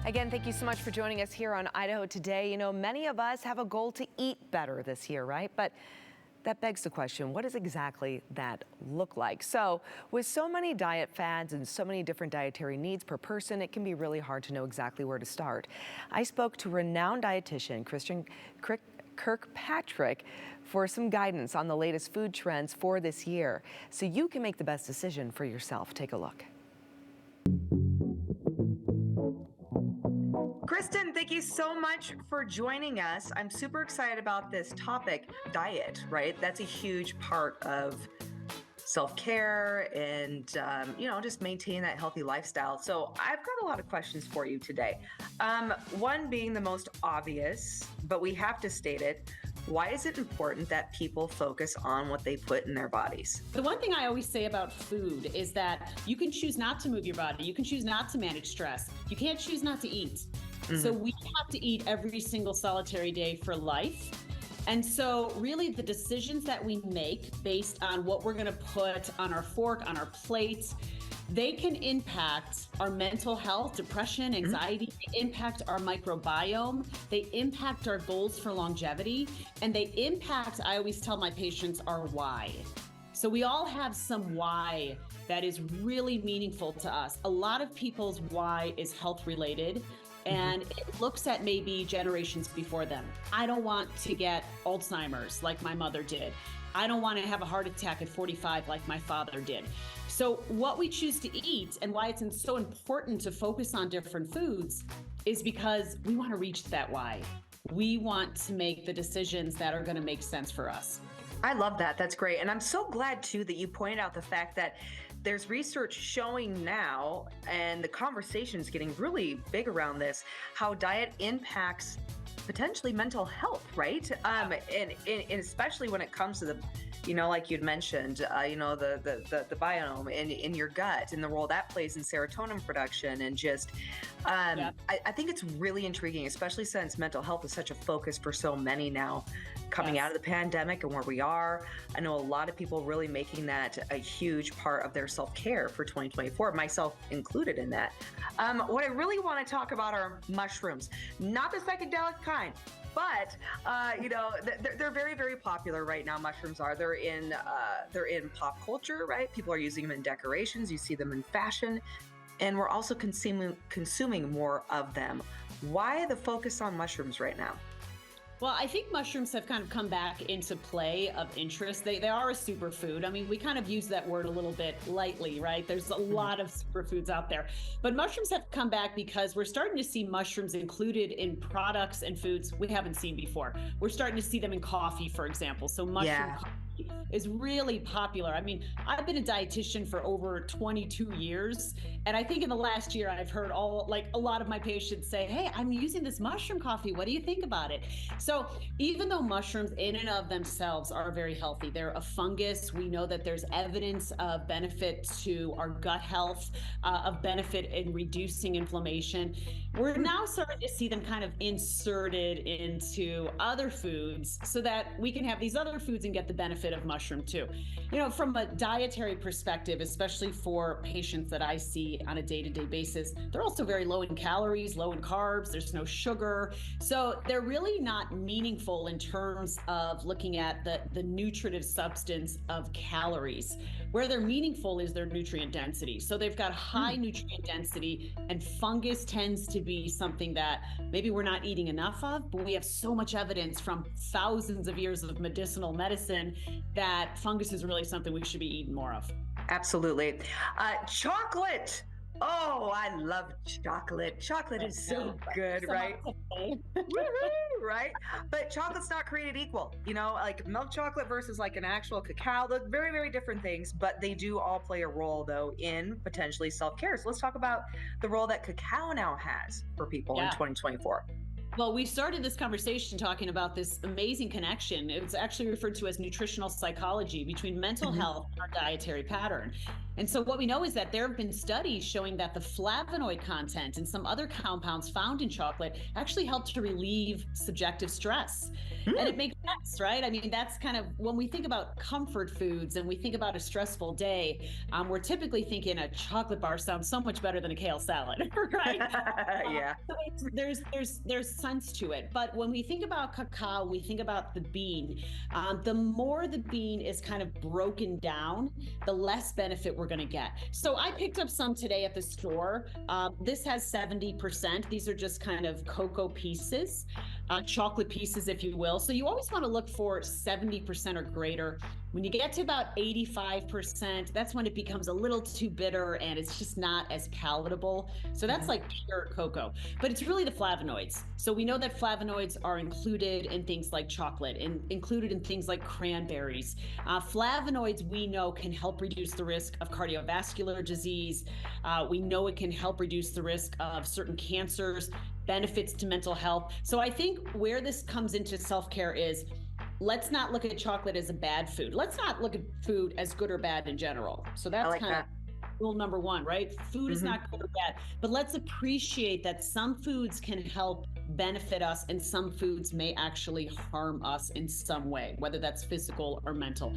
Again, thank you so much for joining us here on Idaho Today. You know, many of us have a goal to eat better this year, right? But that begs the question, what does exactly that look like? So with so many diet fads and so many different dietary needs per person, it can be really hard to know exactly where to start. I spoke to renowned dietitian Kristine Kirkpatrick for some guidance on the latest food trends for this year, so you can make the best decision for yourself. Take a look. Kristine, thank you so much for joining us. I'm super excited about this topic, diet, right? That's a huge part of self-care and, just maintain that healthy lifestyle. So I've got a lot of questions for you today. One being the most obvious, but we have to state it. Why is it important that people focus on what they put in their bodies? The one thing I always say about food is that you can choose not to move your body. You can choose not to manage stress. You can't choose not to eat. Mm-hmm. So we have to eat every single solitary day for life. And so really the decisions that we make based on what we're going to put on our fork, on our plate, they can impact our mental health, depression, anxiety, they impact our microbiome, they impact our goals for longevity, and they impact, I always tell my patients, our why. So we all have some why that is really meaningful to us. A lot of people's why is health related. And it looks at maybe generations before them. I don't want to get Alzheimer's like my mother did. I don't want to have a heart attack at 45 like my father did. So what we choose to eat and why it's so important to focus on different foods is because we want to reach that why. We want to make the decisions that are going to make sense for us. I love that. That's great. And I'm so glad, too, that you pointed out the fact that there's research showing now, and the conversation is getting really big around this, how diet impacts potentially mental health, right? And especially when it comes to the, like you'd mentioned, the biome in your gut and the role that plays in serotonin production, and just, I think it's really intriguing, especially since mental health is such a focus for so many now, coming out of the pandemic and where we are. I know a lot of people really making that a huge part of their self-care for 2024, myself included in that. What I really want to talk about are mushrooms, not the psychedelic kind. But they're very, very popular right now. Mushrooms are. They're in pop culture, right? People are using them in decorations. You see them in fashion, and we're also consuming more of them. Why the focus on mushrooms right now? Well, I think mushrooms have kind of come back into play of interest. They are a superfood. I mean, we kind of use that word a little bit lightly, right? There's a lot of superfoods out there. But mushrooms have come back because we're starting to see mushrooms included in products and foods we haven't seen before. We're starting to see them in coffee, for example. So mushroom coffee is really popular. I mean, I've been a dietitian for over 22 years. And I think in the last year, I've heard a lot of my patients say, hey, I'm using this mushroom coffee. What do you think about it? So even though mushrooms in and of themselves are very healthy, they're a fungus. We know that there's evidence of benefit to our gut health, of benefit in reducing inflammation. We're now starting to see them kind of inserted into other foods so that we can have these other foods and get the benefit of mushroom too. From a dietary perspective, especially for patients that I see on a day-to-day basis, they're also very low in calories, low in carbs, there's no sugar. So they're really not meaningful in terms of looking at the nutritive substance of calories. Where they're meaningful is their nutrient density. So they've got high nutrient density, and fungus tends to be something that maybe we're not eating enough of, but we have so much evidence from thousands of years of medicinal medicine that fungus is really something we should be eating more of. Absolutely. Chocolate. Oh, I love chocolate. Chocolate is so good, right? Right? But chocolate's not created equal. Like milk chocolate versus like an actual cacao, they're very, very different things, but they do all play a role, though, in potentially self-care. So let's talk about the role that cacao now has for people in 2024. Well, we started this conversation talking about this amazing connection. It's actually referred to as nutritional psychology between mental health and our dietary pattern. And so what we know is that there have been studies showing that the flavonoid content and some other compounds found in chocolate actually help to relieve subjective stress. And it makes sense, right? I mean, that's kind of when we think about comfort foods and we think about a stressful day, we're typically thinking a chocolate bar sounds so much better than a kale salad, right? Yeah. So there's sense to it. But when we think about cacao, we think about the bean. The more the bean is kind of broken down, the less benefit we're going to get. So I picked up some today at the store. This has 70%. These are just kind of cocoa pieces, chocolate pieces, if you will. So you always want to look for 70% or greater. When you get to about 85%, that's when it becomes a little too bitter and it's just not as palatable. So that's like pure cocoa, but it's really the flavonoids. So we know that flavonoids are included in things like chocolate and included in things like cranberries. Flavonoids, we know, can help reduce the risk of cardiovascular disease. We know it can help reduce the risk of certain cancers, benefits to mental health. So I think where this comes into self-care is, let's not look at chocolate as a bad food. Let's not look at food as good or bad in general. So that's kind of rule number one, right? Food is not good or bad, but let's appreciate that some foods can help benefit us and some foods may actually harm us in some way, whether that's physical or mental.